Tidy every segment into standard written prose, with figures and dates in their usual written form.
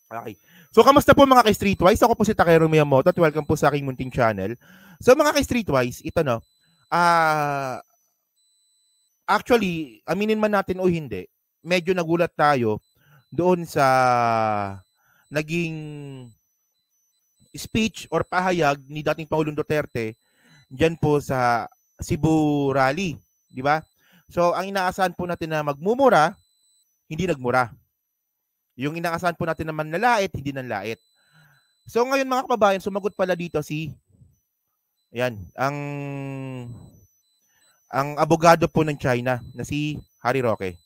Okay. So, kamusta po mga ka-Streetwise? Ako po si Takero Miyamoto at welcome po sa aking munting channel. So, mga ka-Streetwise, ito no, actually, aminin man natin o hindi, medyo nagulat tayo doon sa naging speech or pahayag ni dating Pangulong Duterte diyan po sa Cebu Rally, di ba? So, ang inaasahan po natin na magmumura, hindi nagmura. Yung inaasahan po natin na manlalait, hindi nanlait. So ngayon mga kababayan, sumagot pala dito si ang abogado po ng China na si Harry Roque.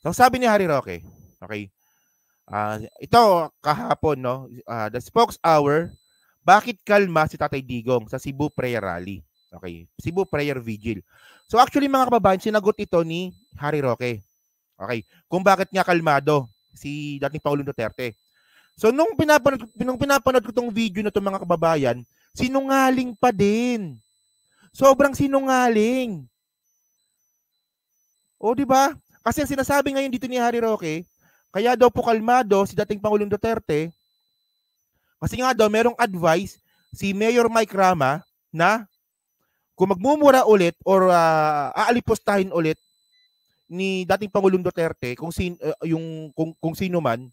So sabi ni Harry Roque, okay, ito kahapon, no, the Spokes Hour, bakit kalma si Tatay Digong sa Cebu Prayer Rally? Okay, Cebu Prayer Vigil. So actually mga kababayan, sinagot ito ni Harry Roque. Okay, kung bakit nga kalmado si dating Pangulong Duterte. So nung pinapanood ko tong video na to mga kababayan, sinungaling pa din. Sobrang sinungaling. O di ba? Kasi ang sinasabi ngayon dito ni Harry Roque, kaya daw po kalmado si dating Pangulong Duterte kasi nga daw merong advice si Mayor Mike Rama na kung magmumura ulit or aalipustahin ulit ni dating Pangulong Duterte kung sino man,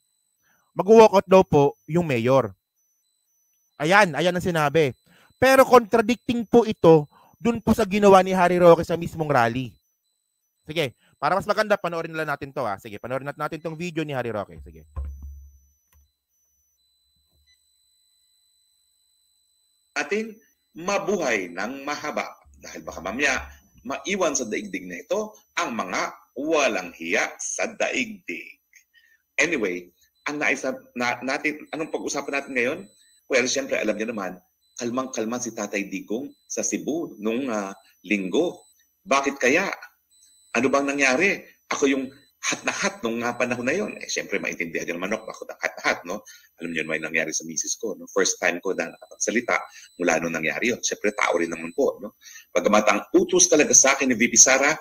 mag-walkout daw po yung mayor. Ayan ang sinabi. Pero contradicting po ito dun po sa ginawa ni Harry Roque sa mismong rally. Sige, para mas maganda, panoorin na lang natin to. Sige, panoorin natin tong video ni Harry Roque. Sige. Ating mabuhay ng mahaba dahil baka mamaya maiwan sa daigdig na ito ang mga walang hiya sa daigdig. Anyway, anong pag-usapan natin ngayon? Well, siyempre alam niyo naman, kalmang-kalma si Tatay Digong sa Cebu nung linggo. Bakit kaya? Ano bang nangyari? Ako yung hat na hat nung panahon na yon. Siyempre maintindihan yung manok, ako hat na hat, no? Alam niyo may nangyari sa misis ko, no? First time ko na nakapagsalita mula nung nangyari yun. Siyempre tao rin naman po, no? Bagamat ang utos talaga sa akin ni VP Sara,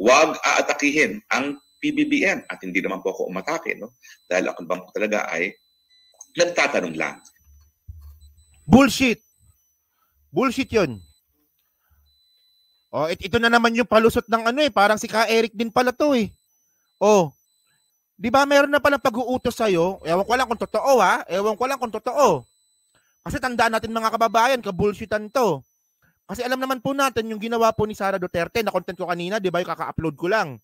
huwag aatakihin ang PBBM at hindi naman po ako umatake, no? Dahil ako bang po talaga ay nagtatanong lang. Bullshit! Bullshit yun. Ito na naman yung palusot ng parang si Ka Eric din pala to eh. Di ba meron na palang pag-uutos sa'yo? Ewan ko lang kung totoo Ewan ko lang kung totoo. Kasi tandaan natin mga kababayan, kabullshitan to. Kasi alam naman po natin yung ginawa po ni Sara Duterte, na content ko kanina, di ba yung kaka-upload ko lang.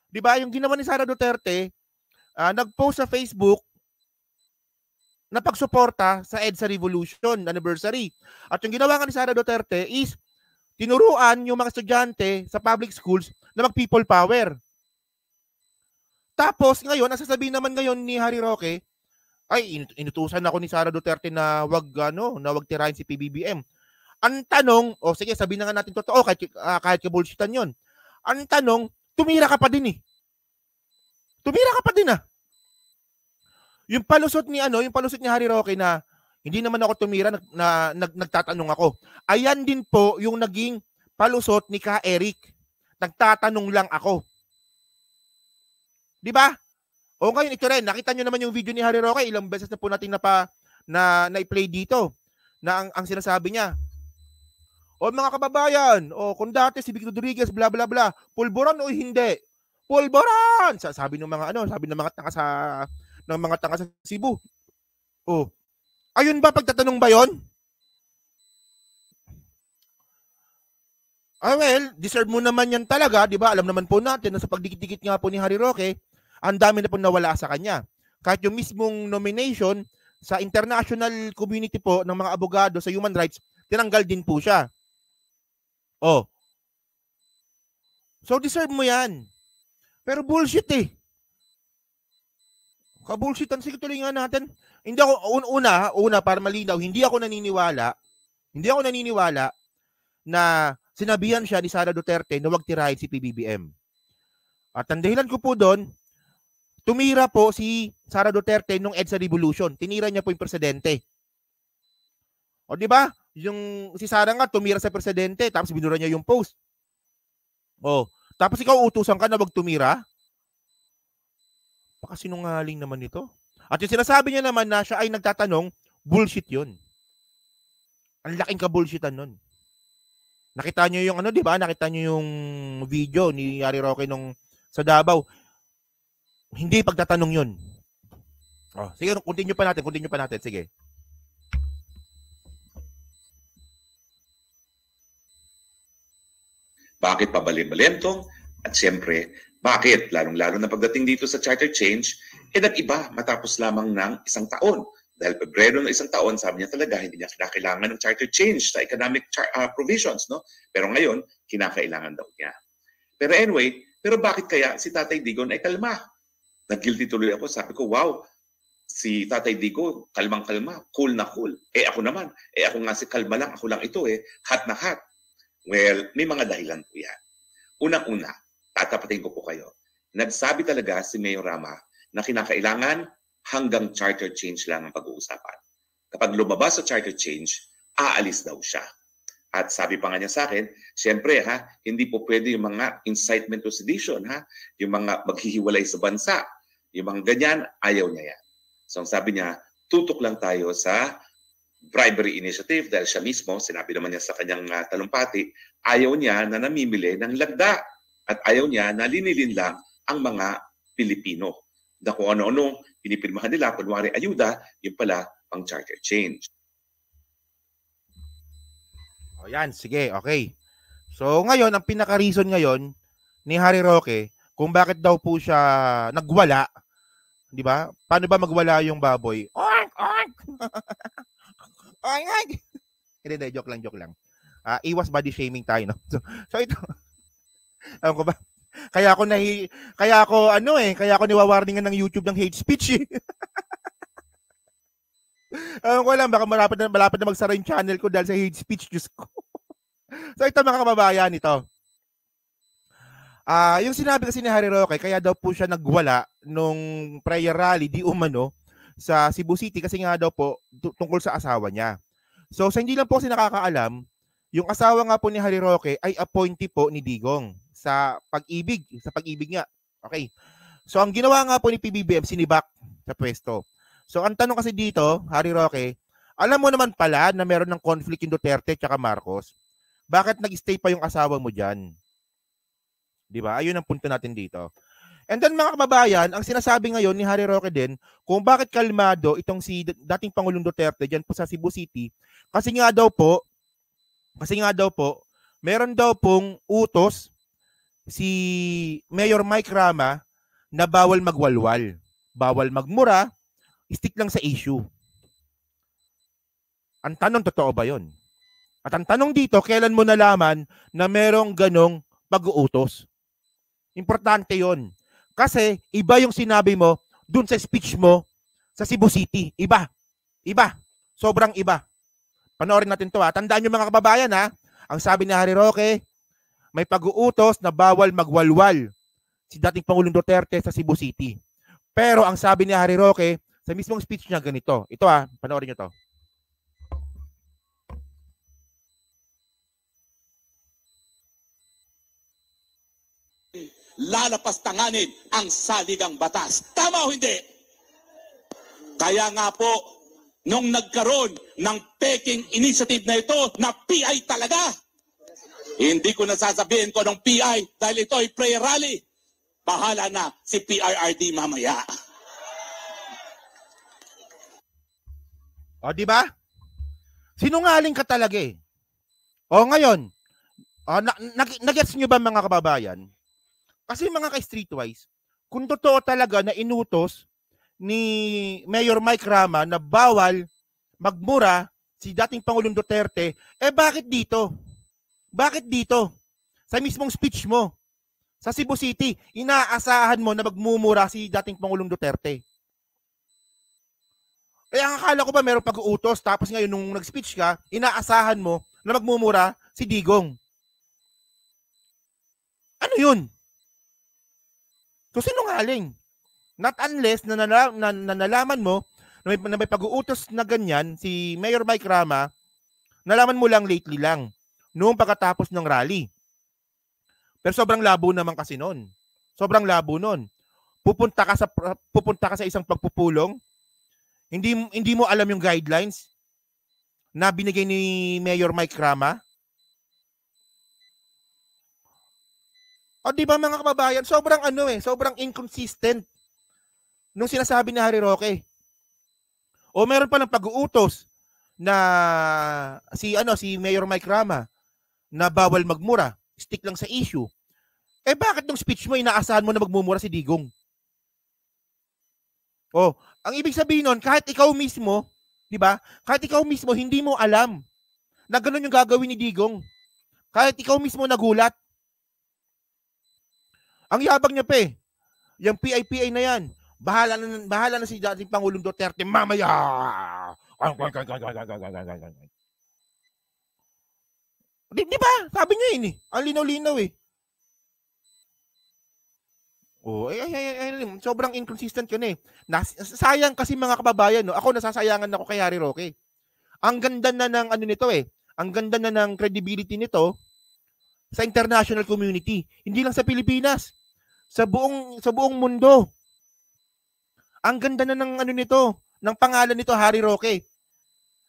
Di ba yung ginawa ni Sara Duterte, nag-post sa Facebook na pagsuporta sa EDSA Revolution anniversary. At yung ginawa nga ni Sara Duterte is tinuruan yung mga estudyante sa public schools na mag-people power. Tapos ngayon, ang sasabihin naman ngayon ni Harry Roque, ay inutusan ako ni Sara Duterte na wag tirahin si PBBM. Ang tanong, sige, sabihin na nga natin totoo kahit kabullshitan 'yon. Ang tanong, tumira ka pa din eh. Tumira ka pa din ah. Yung palusot ni Harry Roque na hindi naman ako tumira, nagtatanong ako. Ayan din po yung naging palusot ni Ka Eric. Nagtatanong lang ako. Di ba? O ngayon ito rin, nakita nyo naman yung video ni Harry Roque, ilang beses na po natin na-play dito. Na ang sinasabi niya, mga kababayan, kung dati si Victor Rodriguez, bla bla bla, pulburan o hindi? Pulburan! Sabi ng mga tanga sa Cebu. Ayun ba, pagtatanong ba yon? Well, deserve mo naman yan talaga, di ba? Alam naman po natin na sa pagdikit-dikit nga po ni Harry Roque, ang dami na po nawala sa kanya. Kahit yung mismong nomination sa international community po ng mga abogado sa human rights, tinanggal din po siya. So deserve mo yan. Pero bullshit eh. Kabullshitan, sige tuloy nga natin. Hindi ako, una para malinaw, hindi ako naniniwala na sinabihan siya ni Sara Duterte na wag tirahin si PBBM. At ang dahilan ko po doon, tumira po si Sara Duterte nung EDSA Revolution. Tinira niya po yung presidente. Di ba? Yung si Sara nga tumira sa presidente tapos binura niya yung post. Tapos ikaw utusan ka na wag tumira? Baka sinungaling naman ito. At yung sinasabi niya naman na siya ay nagtatanong, bullshit yun. Ang laking ka-bullshitan nun. Nakita niyo yung ano, di ba? Nakita niyo yung video ni Harry Roque nung sa Davao. Hindi pagtatanong yun. Oh, sige, continue pa natin. Sige. Bakit pabalin-balentong? At siyempre, bakit? Lalong-lalo na pagdating dito sa charter change, nag-iba matapos lamang ng isang taon. Dahil Pebrero ng isang taon, sabi niya talaga, hindi niya kinakailangan ng charter change sa economic provisions. No? Pero ngayon, kinakailangan daw niya. Pero anyway, bakit kaya si Tatay Digong ay kalma? Nag-guilty tuloy ako. Sabi ko, wow, si Tatay Digong, kalmang-kalma, cool na cool. Ako naman, ako nga si kalma lang, ako lang ito hot na hot. Well, may mga dahilan po yan. Unang-una, tatapatin ko po kayo. Nagsabi talaga si Mayor Rama na kinakailangan hanggang charter change lang ang pag-uusapan. Kapag lumabas sa charter change, aalis daw siya. At sabi pa nga niya sa akin, siyempre hindi po pwede yung mga incitement to sedition, yung mga maghihiwalay sa bansa, yung mga ganyan, ayaw niya yan. So ang sabi niya, tutok lang tayo sa bribery initiative dahil siya mismo, sinabi naman niya sa kanyang talumpati, ayaw niya na namimili ng lagda at ayaw niya na linilin lang ang mga Pilipino. Na kung ano-ano pinipirmahan nila, kunwari ayuda, yung pala ang charter change. O yan, sige, okay. So ngayon, ang pinaka-reason ngayon ni Harry Roque kung bakit daw po siya nagwala, di ba? Paano ba magwala yung baboy? Oink, oink! Oink, oink! Hindi, joke lang. Iwas body shaming tayo, no? So ito, alam ko ba? Kaya ako niwawarningan ng YouTube ng hate speech Alam ko lang, baka malapit na magsara yung channel ko dahil sa hate speech, Diyos ko. So ito mga kababayan, ito. Yung sinabi kasi ni Harry Roque, kaya daw po siya nagwala nung prayer rally di umano sa Cebu City kasi nga daw po tungkol sa asawa niya. So sa hindi lang po kasi nakakaalam, yung asawa nga po ni Harry Roque ay appointee po ni Digong sa pag-ibig nga. Okay. So ang ginawa nga po ni PBBM, sinibak sa pwesto. So ang tanong kasi dito, Harry Roque, alam mo naman pala na meron ng conflict yung Duterte at Marcos. Bakit nag-stay pa yung asawa mo diyan? 'Di ba? Ayun ang punto natin dito. And then mga kababayan, ang sinasabi ngayon ni Harry Roque din kung bakit kalmado itong si dating Pangulong Duterte diyan po sa Cebu City kasi nga daw po meron daw pong utos si Mayor Mike Rama na bawal magwalwal, bawal magmura, stick lang sa issue. Ang tanong, totoo ba yun? At ang tanong dito, kailan mo nalaman na merong ganong pag-uutos? Importante yon. Kasi iba yung sinabi mo dun sa speech mo sa Cebu City. Iba. Sobrang iba. Panoorin natin to Tandaan nyo mga kababayan Ang sabi ni Harry Roque, may pag-uutos na bawal magwalwal si dating Pangulong Duterte sa Cebu City. Pero ang sabi ni Harry Roque, sa mismong speech niya ganito. Ito panoorin nyo to. Lalapastanganin ang saligang batas. Tama o hindi? Kaya nga po, nung nagkaroon ng peking initiative na ito, na PI talaga, hindi ko nasasabihin ko ng PI dahil ito ay prayer rally. Bahala na si PRRD mamaya. O, di ba? Sinungaling ka talaga O, ngayon, nag-gets nyo ba mga kababayan? Kasi mga ka-streetwise, kung totoo talaga na inutos ni Mayor Mike Rama na bawal magmura si dating Pangulong Duterte, bakit dito? Bakit dito? Sa mismong speech mo, sa Cebu City, inaasahan mo na magmumura si dating Pangulong Duterte. Ang akala ko ba meron pag-uutos tapos ngayon nung nag-speech ka, inaasahan mo na magmumura si Digong. Ano yun? So sinungaling. Not unless na nalaman mo na may pag-uutos na ganyan si Mayor Mike Rama, nalaman mo lang lately lang, noong pagkatapos ng rally. Pero sobrang labo naman kasi noon. Sobrang labo noon. Pupunta ka sa isang pagpupulong, Hindi mo alam yung guidelines na binigay ni Mayor Mike Rama? O di ba mga kababayan, sobrang inconsistent nung sinasabi ni Harry Roque. O meron pa ng pag-uutos na si Mayor Mike Rama na bawal magmura, stick lang sa issue. Eh bakit nung speech mo inaasahan mo na magmumura si Digong? Oh, ang ibig sabihin nun, kahit ikaw mismo, di ba? Kahit ikaw mismo hindi mo alam na ganun yung gagawin ni Digong. Kahit ikaw mismo nagulat. Ang yabang niya pa eh. Yung PIPA na yan. Bahala na si dating Pangulong Duterte mamaya. Di ba? Sabi niya yun eh. Ang linaw-linaw eh. Oh, sobrang inconsistent yun eh. Sayang kasi mga kababayan, no? Ako nasasayangan ako kay Harry Roque. Ang ganda na ng ano nito eh. Ang ganda na ng credibility nito sa international community. Hindi lang sa Pilipinas. Sa buong mundo. Ang ganda na ng ano nito, ng pangalan nito, Harry Roque.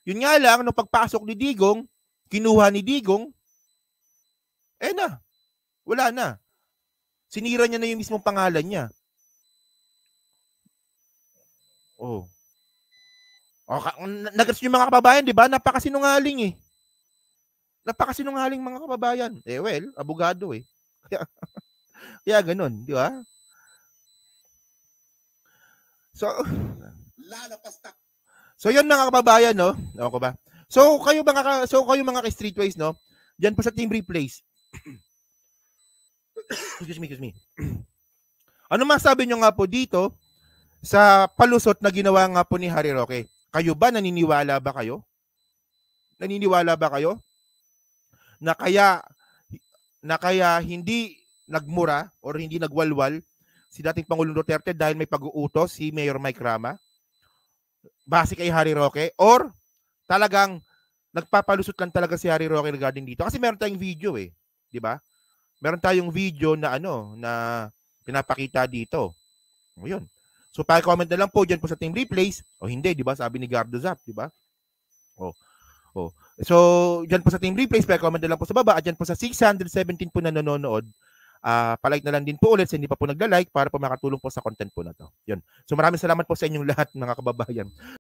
Yun nga lang, nung pagpasok ni Digong, kinuha ni Digong, wala na. Sinira niya na yung mismong pangalan niya. Oh. Nagets yung mga kababayan, di ba? Napakasinungaling eh. Napakasinungaling mga kababayan. Well, abogado eh. Kaya ganun, di ba? So yun mga kababayan, no? Ako ba? So kayo mga streetways, no? Diyan po sa Team Replays. Excuse me. Ano masabi nyo nga po dito sa palusot na ginawa nga po ni Harry Roque? Kayo ba naniniwala ba kayo? Naniniwala ba kayo na kaya hindi nagmura or hindi nagwalwal si dating Pangulong Duterte dahil may pag-uutos si Mayor Mike Rama base kay Harry Roque, or talagang nagpapalusot lang talaga si Harry Roque regarding dito? Kasi meron tayong video eh, di ba? Meron tayong video na na pinapakita dito. O yun. So pa-comment na lang po diyan po sa Team Replays o hindi, di ba? Sabi ni Gardo Zap, di ba? So diyan po sa Team Replays, pa-comment na lang po sa baba at diyan po sa 617 po na nanonood. Palike na lang din po ulit sa hindi pa po nagla-like para po makatulong po sa content po na to. Yun. So maraming salamat po sa inyong lahat mga kababayan.